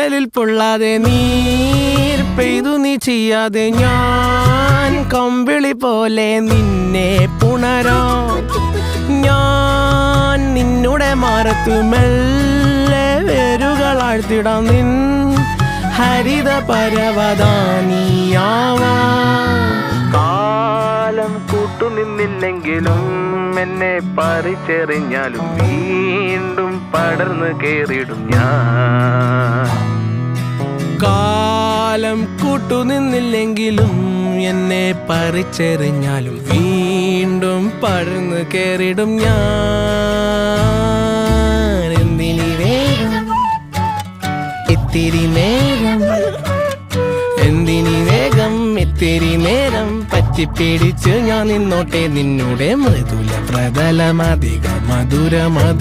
കടലിൽ പൊള്ളാതെ നീർ പെയ്തു നീ ചെയ്യാതെ ഞാൻ കമ്പിളി പോലെ നിന്നെ പുണരാം. ഞാൻ നിന്നുടെ മാറത്തു മെല്ലെ വേരുകളാഴ്ത്തിടാം. നിൻ ഹരിത പരവതാനിയാവാം. കാലം കൂട്ടുനിന്നില്ലെങ്കിലും എന്നെ പറിച്ചെറിഞ്ഞാലും വീണ്ടും പടർന്നു കേറിടും ഞാൻ. കാലം കൂട്ടുനിന്നില്ലെങ്കിലും എന്നെ പറിച്ചെറിഞ്ഞാലും വീണ്ടും പടർന്നു കേറിടും ഞാൻ. എന്തിനി വേഗം ഇത്തിരി നേരം, എന്തിനി വേഗം ഇത്തിരി നേരം പറ്റിപ്പിടിച്ച് ഞാൻ നിന്നോട്ടെ നിന്നുടെ മൃദുല പ്രതലമധിക മധുരമതിമനോഹരം.